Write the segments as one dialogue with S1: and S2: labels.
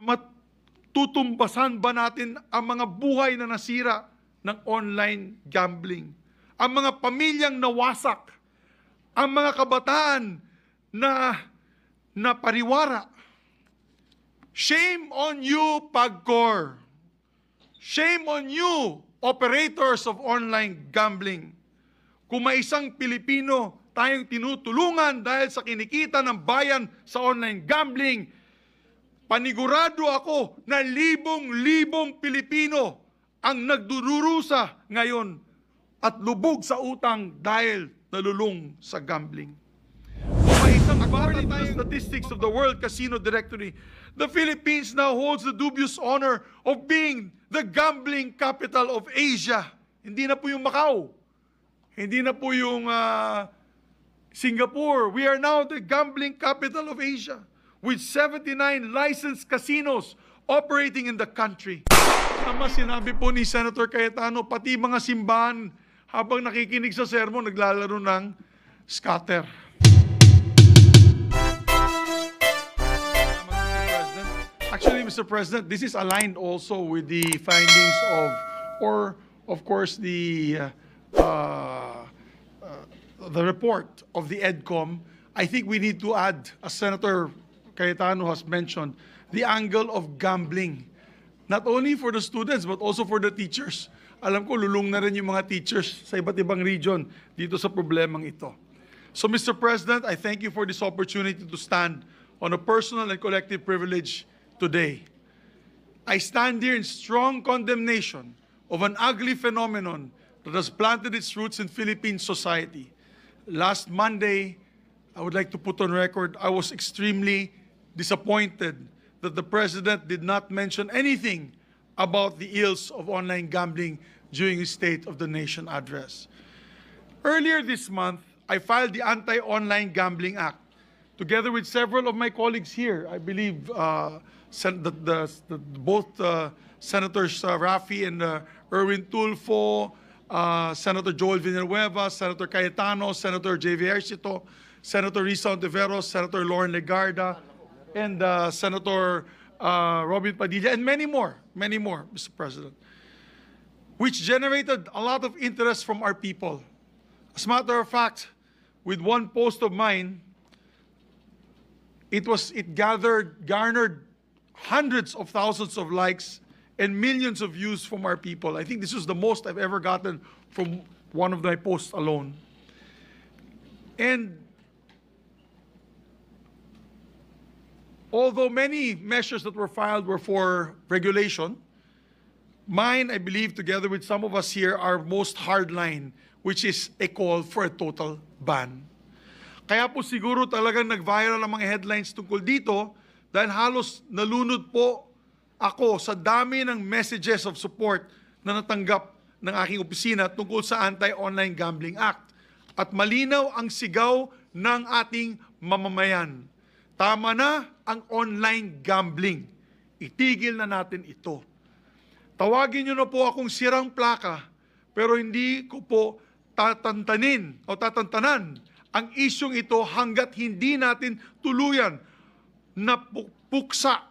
S1: matutumbasan ba natin ang mga buhay na nasira ng online gambling? Ang mga pamilyang nawasak, ang mga kabataan na napariwara. Shame on you, PAGCOR. Shame on you, operators of online gambling. Kung may isang Pilipino tayong tinutulungan dahil sa kinikita ng bayan sa online gambling, panigurado ako na libong-libong Pilipino ang nagdururusa ngayon at lubog sa utang dahil nalulung sa gambling. Kung may isang according to the statistics of the World Casino Directory, the Philippines now holds the dubious honor of being the gambling capital of Asia. Hindi na po yung Macau. Hindi na po yung Singapore. We are now the gambling capital of Asia with 79 licensed casinos operating in the country. Tama sinabi po ni Senator Cayetano, pati mga simbahan habang nakikinig sa sermon, naglalaro ng scatter. Actually, Mr. President, this is aligned also with the findings of course, the report of the EDCOM. I think we need to add, as Senator Cayetano has mentioned, the angle of gambling. Not only for the students, but also for the teachers. Alam ko, lulung na rin yung mga teachers sa iba't ibang region dito sa problemang ito. So, Mr. President, I thank you for this opportunity to stand on a personal and collective privilege today. I stand here in strong condemnation of an ugly phenomenon that has planted its roots in Philippine society. Last Monday, I would like to put on record, I was extremely disappointed that the President did not mention anything about the ills of online gambling during his State of the Nation address. Earlier this month, I filed the Anti-Online Gambling Act, together with several of my colleagues here. I believe both Senators Rafi and Erwin Tulfo, Senator Joel Villanueva, Senator Cayetano, Senator J.V. Ejercito, Senator Risa Ontiveros, Senator Lauren Legarda, and Senator Robin Padilla, and many more, Mr. President, which generated a lot of interest from our people. As a matter of fact, with one post of mine, it garnered hundreds of thousands of likes and millions of views from our people. I think this was the most I've ever gotten from one of my posts alone. And although many measures that were filed were for regulation, mine, I believe, together with some of us here, are most hardline, which is a call for a total ban. Kaya po siguro talagang nag-viral ang mga headlines tungkol dito dahil halos nalunod po ako sa dami ng messages of support na natanggap ng aking opisina tungkol sa Anti-Online Gambling Act. At malinaw ang sigaw ng ating mamamayan. Tama na ang online gambling. Itigil na natin ito. Tawagin niyo na po akong sirang plaka, pero hindi ko po tatantanan ang isyong ito hanggat hindi natin tuluyan na puksa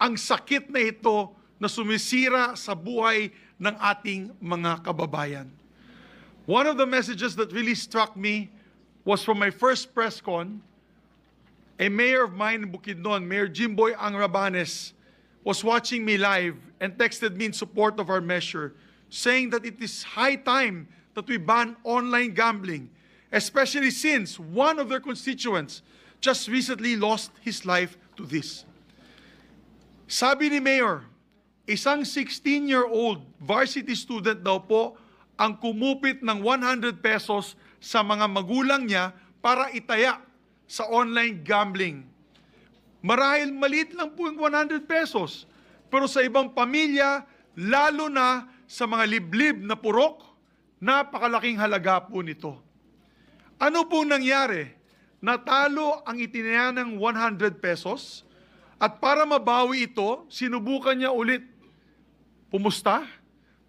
S1: ang sakit na ito na sumisira sa buhay ng ating mga kababayan. One of the messages that really struck me was from my first press con. A mayor of mine in Bukidnon, Mayor Jimboy Angrabanes, was watching me live and texted me in support of our measure, saying that it is high time that we ban online gambling, especially since one of their constituents just recently lost his life to this. Sabi ni Mayor, isang 16-year-old varsity student daw po ang kumupit ng 100 pesos sa mga magulang niya para itaya sa online gambling. Marahil maliit lang po yung 100 pesos, pero sa ibang pamilya, lalo na sa mga liblib na purok, napakalaking halaga po nito. Ano pong nangyari? Natalo ang itinaya ng 100 pesos at para mabawi ito, sinubukan niya ulit pumusta,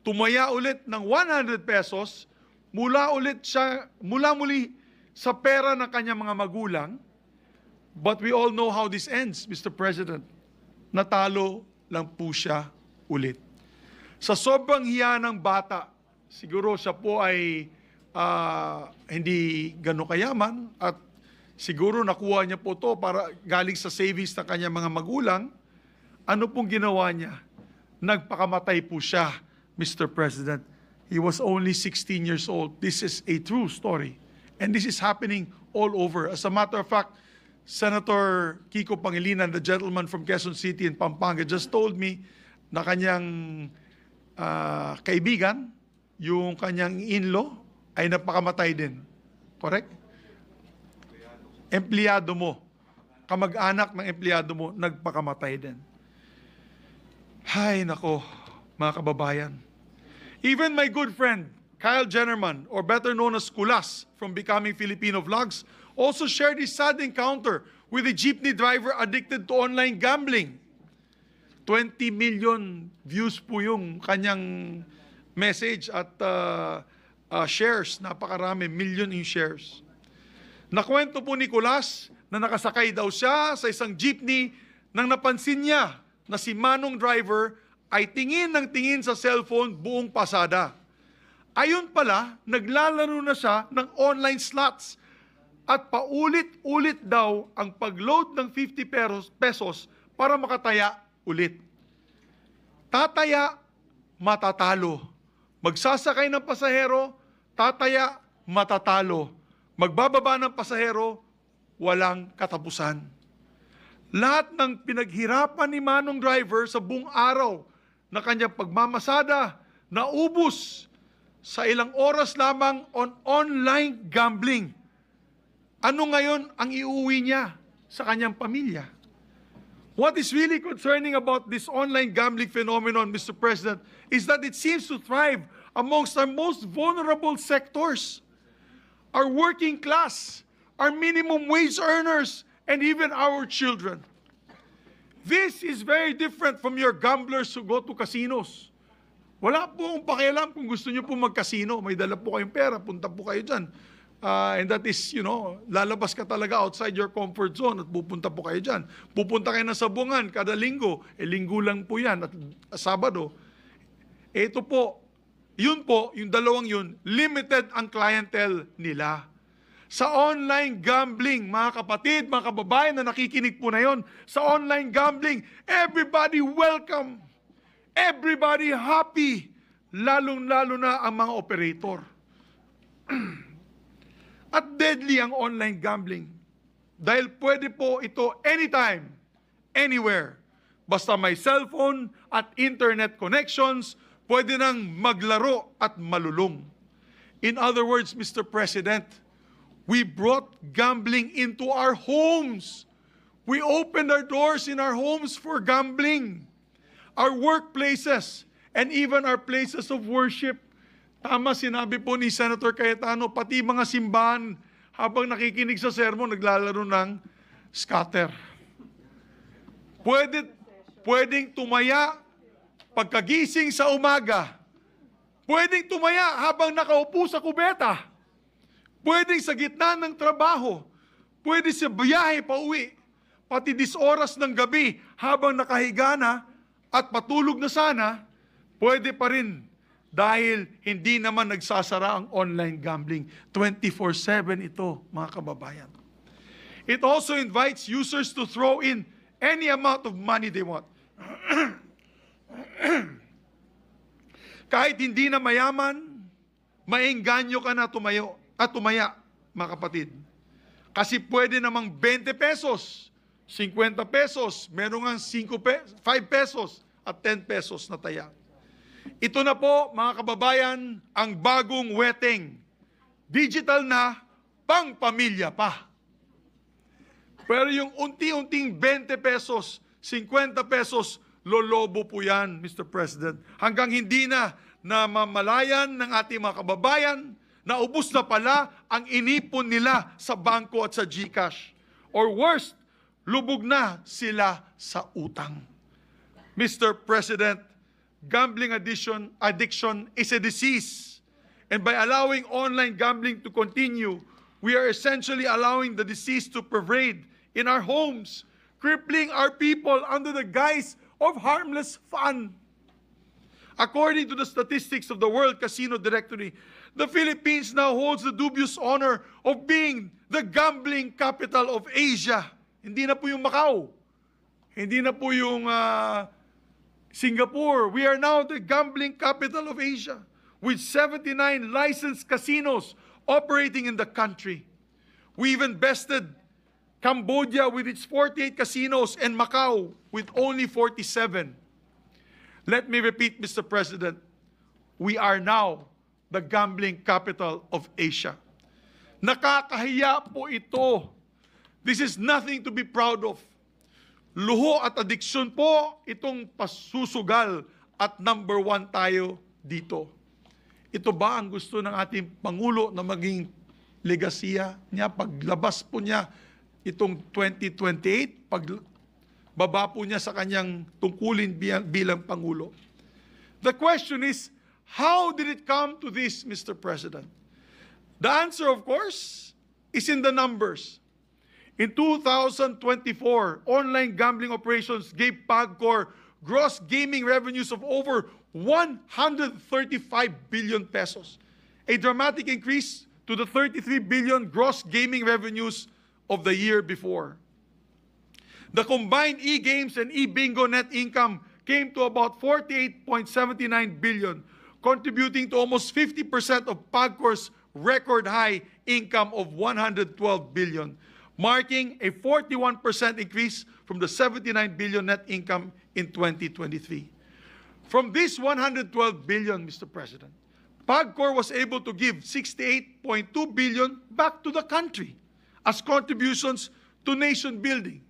S1: tumaya ulit ng 100 pesos, mula muli sa pera ng kanyang mga magulang. But we all know how this ends, Mr. President. natalo lang po siya ulit. Sa sobrang hiya ng bata, siguro siya po ay hindi gano'ng kayaman at siguro nakuha niya po to para galing sa savings ng kanyang mga magulang. Ano pong ginawa niya? Nagpakamatay po siya, Mr. President. He was only 16 years old. This is a true story. And this is happening all over. As a matter of fact, Senator Kiko Pangilinan, the gentleman from Quezon City in Pampanga, just told me na kanyang kaibigan, yung kanyang in-law, ay napakamatay din. Correct? Empleyado mo, kamag-anak ng empleyado mo, nagpakamatay din. Hay nako, mga kababayan. Even my good friend, Kyle Jennerman, or better known as Kulas from Becoming Filipino Vlogs, also shared his sad encounter with a jeepney driver addicted to online gambling. 20 million views po yung kanyang message at shares, napakarami, million in shares. Nakwento po ni Kulas na nakasakay daw siya sa isang jeepney nang napansin niya na si Manong driver ay tingin ng tingin sa cellphone buong pasada. Ayon pala, naglalaro na siya ng online slots at paulit-ulit daw ang pag-load ng 50 pesos para makataya ulit. Tataya, matatalo. Magsasakay ng pasahero, tataya, matatalo. Magbababa ng pasahero, walang katapusan. Lahat ng pinaghirapan ni Manong driver sa buong araw na kanyang pagmamasada, naubos sa ilang oras lamang on online gambling. Ano ngayon ang iuwi niya sa kanyang pamilya? What is really concerning about this online gambling phenomenon, Mr. President, is that it seems to thrive amongst our most vulnerable sectors. Our working class, our minimum wage earners, and even our children. This is very different from your gamblers who go to casinos. Wala po akong pakialam kung gusto nyo po mag-casino. May dala po kayong pera, punta po kayo dyan. And that is, lalabas ka talaga outside your comfort zone at pupunta po kayo dyan. Pupunta kayo ng sabungan kada linggo. Linggo lang po yan at Sabado. Ito po, yung dalawang yun, limited ang clientele nila. Sa online gambling, mga kapatid, mga kababayan na nakikinig po na yon, sa online gambling, everybody welcome. Everybody happy. Lalong-lalo na ang mga operator. At deadly ang online gambling. Dahil pwede po ito anytime, anywhere. Basta may cellphone at internet connections, pwede nang maglaro at malulong. In other words, Mr. President, we brought gambling into our homes. We opened our doors in our homes for gambling. Our workplaces and even our places of worship. Tama sinabi po ni Senator Cayetano, pati mga simbahan habang nakikinig sa sermon, naglalaro ng scatter. Pwedeng tumaya pagkagising sa umaga. Pwedeng tumaya habang nakaupo sa kubeta. Pwedeng sa gitna ng trabaho. Pwede sa biyahe pa uwi. Pati 10 oras ng gabi habang nakahiga na at patulog na sana, pwede pa rin dahil hindi naman nagsasara ang online gambling. 24/7 ito, mga kababayan. It also invites users to throw in any amount of money they want. Kahit hindi na mayaman, maengganyo ka na tumaya, mga kapatid. Kasi pwede namang 20 pesos, 50 pesos, meron nga 5 pesos at 10 pesos na taya. Ito na po, mga kababayan, ang bagong weteng. Digital na, pang pamilya pa. Pero yung unti-unting 20 pesos, 50 pesos, lolobo po yan, Mr. President. Hanggang hindi na mamalayan ng ating mga kababayan, naubos na pala ang inipon nila sa bangko at sa GCash. Or worst, lubog na sila sa utang. Mr. President, gambling addiction is a disease. And by allowing online gambling to continue, we are essentially allowing the disease to pervade in our homes, crippling our people under the guise of harmless fun. According to the statistics of the World Casino Directory, the Philippines now holds the dubious honor of being the gambling capital of Asia. Hindi na po yung Macau. Hindi na po yung Singapore. We are now the gambling capital of Asia with 79 licensed casinos operating in the country. We even bested Cambodia with its 48 casinos and Macau with only 47. Let me repeat, Mr. President, we are now the gambling capital of Asia. Nakakahiya po ito. This is nothing to be proud of. Luho at addiction po itong pasusugal at number 1 tayo dito. Ito ba ang gusto ng ating Pangulo na maging legasiya niya paglabas po niya itong 2028, pagbaba po niya sa kanyang tungkulin bilang Pangulo? The question is, how did it come to this, Mr. President? The answer, of course, is in the numbers. In 2024, online gambling operations gave PAGCOR gross gaming revenues of over 135 billion pesos, a dramatic increase to the 33 billion gross gaming revenues of the year before. The combined e-games and e-bingo net income came to about 48.79 billion, contributing to almost 50% of PAGCOR's record high income of 112 billion, marking a 41% increase from the 79 billion net income in 2023. From this 112 billion, Mr. President, PAGCOR was able to give 68.2 billion back to the country as contributions to nation building.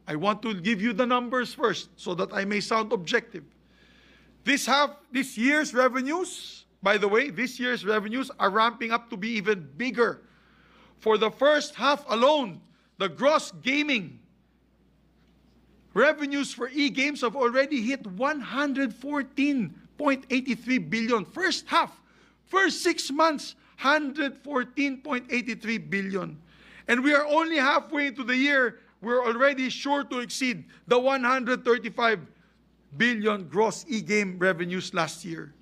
S1: I want to give you the numbers first so that I may sound objective. This year's revenues, by the way, this year's revenues are ramping up to be even bigger. For the first half alone, the gross gaming revenues for e-games have already hit 114.83 billion. First half, first 6 months, 114.83 billion. And we are only halfway into the year. We're already sure to exceed the 135 billion gross e-game revenues last year.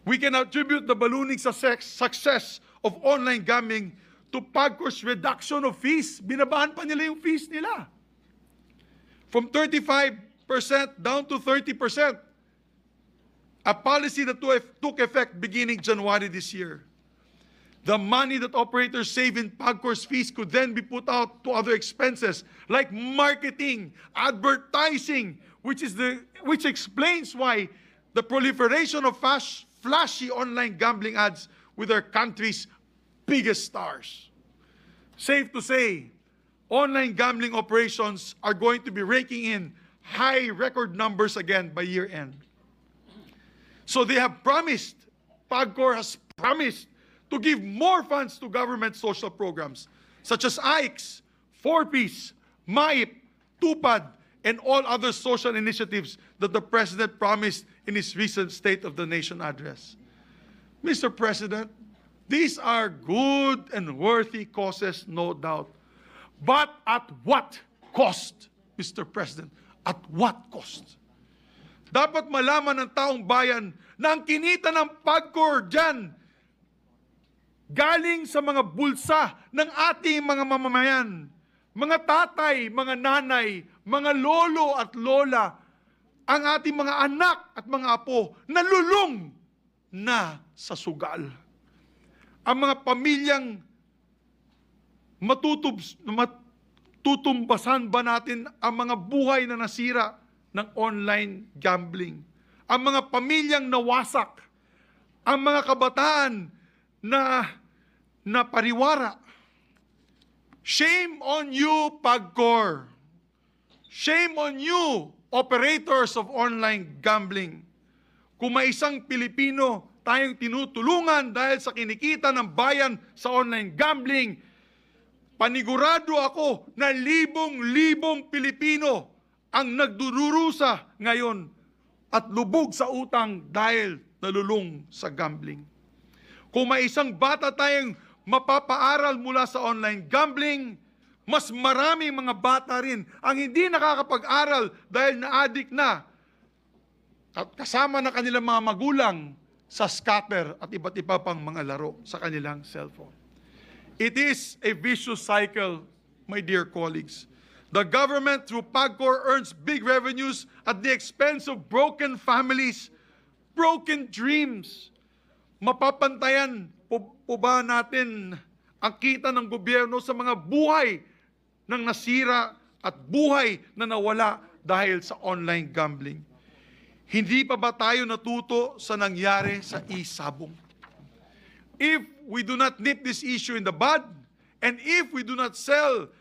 S1: We can attribute the ballooning success of online gambling to PAGCOR's reduction of fees. Binabahan pa nila yung fees nila. From 35% down to 30%. A policy that took effect beginning January this year. The money that operators save in PAGCOR's fees could then be put out to other expenses like marketing, advertising, which explains why the proliferation of flashy online gambling ads with our country's biggest stars. Safe to say, online gambling operations are going to be raking in high record numbers again by year end. So they have promised, PAGCOR has promised to give more funds to government social programs such as AICS, 4Ps, MAIP, TUPAD, and all other social initiatives that the President promised in his recent State of the Nation address. Mr. President, these are good and worthy causes, no doubt. But at what cost, Mr. President? At what cost? Dapat malaman ng taong bayan na ang kinita ng PAGCOR dyan galing sa mga bulsa ng ating mga mamamayan, mga tatay, mga nanay, mga lolo at lola, ang ating mga anak at mga apo na lulong na sa sugal. Ang mga pamilyang matutumbasan ba natin ang mga buhay na nasira ng online gambling? Ang mga pamilyang nawasak, ang mga kabataan na pariwara. Shame on you, PAGCOR. Shame on you, operators of online gambling. Kung may isang Pilipino tayong tinutulungan dahil sa kinikita ng bayan sa online gambling, panigurado ako na libong-libong Pilipino ang nagdururusa ngayon at lubog sa utang dahil nalulung sa gambling. Kung may isang bata tayong mapapaaral mula sa online gambling, mas maraming mga bata rin ang hindi nakakapag-aral dahil na-addict na at kasama na kanilang mga magulang sa scatter at iba't iba pang mga laro sa kanilang cellphone. It is a vicious cycle, my dear colleagues. The government through PAGCOR earns big revenues at the expense of broken families, broken dreams. Mapapantayan po ba natin ang kita ng gobyerno sa mga buhay ng nasira at buhay na nawala dahil sa online gambling? Hindi pa ba tayo natuto sa nangyari sa e-sabong? If we do not nip this issue in the bud, and if we do not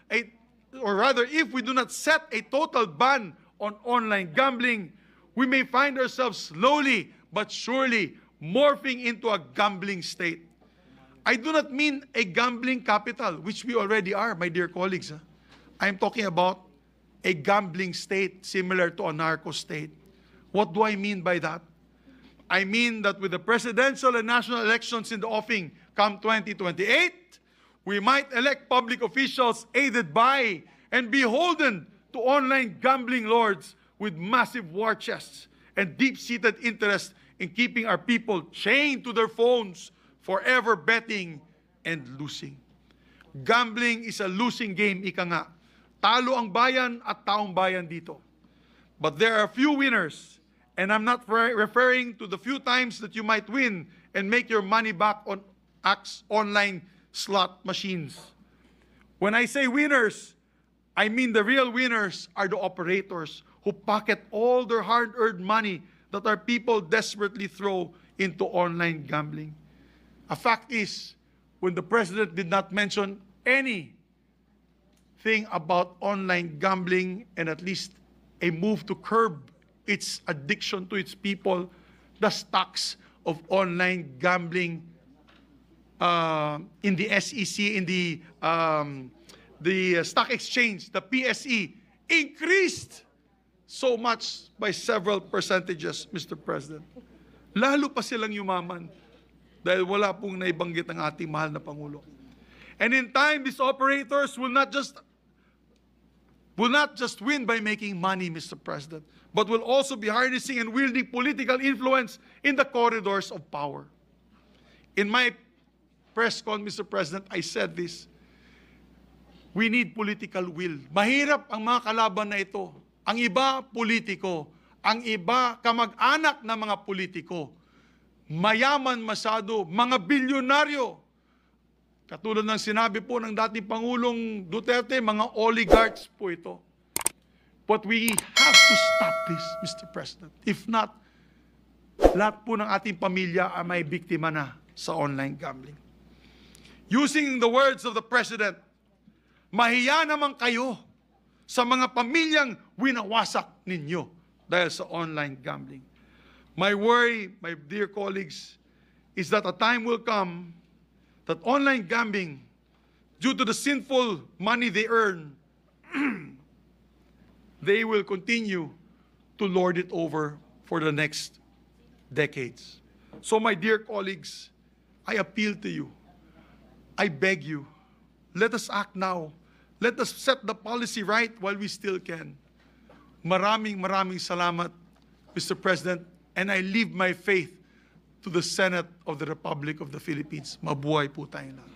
S1: if we do not set a total ban on online gambling, we may find ourselves slowly but surely morphing into a gambling state. I do not mean a gambling capital, which we already are, my dear colleagues. I'm talking about a gambling state similar to a narco state. What do I mean by that? I mean that with the presidential and national elections in the offing come 2028, we might elect public officials aided by and beholden to online gambling lords with massive war chests and deep-seated interest in keeping our people chained to their phones, forever betting and losing. Gambling is a losing game, ika nga. Talo ang bayan at taong bayan dito. But there are a few winners, and I'm not referring to the few times that you might win and make your money back on online slot machines. When I say winners, I mean the real winners are the operators who pocket all their hard-earned money that our people desperately throw into online gambling. A fact is, when the president did not mention anything about online gambling and at least a move to curb its addiction to its people, the stocks of online gambling in the SEC, in the stock exchange, the PSE, increased so much by several percentages, Mr. President. Lalo pa silang yumaman dahil wala pong naibanggit ang ating mahal na Pangulo. And in time, these operators will not just win by making money, Mr. President, but will also be harnessing and wielding political influence in the corridors of power. In my press con, Mr. President, I said this. We need political will. Mahirap ang mga kalaban na ito. Ang iba, politiko. Ang iba, kamag-anak na mga politiko. Mayaman masyado, mga bilyonaryo. Katulad ng sinabi po ng dating Pangulong Duterte, mga oligarchs po ito. But we have to stop this, Mr. President. If not, lahat po ng ating pamilya ay may biktima na sa online gambling. Using the words of the President, mahiya naman kayo sa mga pamilyang winawasak ninyo dahil sa online gambling. My worry, my dear colleagues, is that a time will come that online gambling, due to the sinful money they earn, they will continue to lord it over for the next decades. So my dear colleagues, I appeal to you. I beg you, let us act now. Let us set the policy right while we still can. Maraming salamat, Mr. President, and I leave my faith to the Senate of the Republic of the Philippines. Mabuhay po tayo lahat.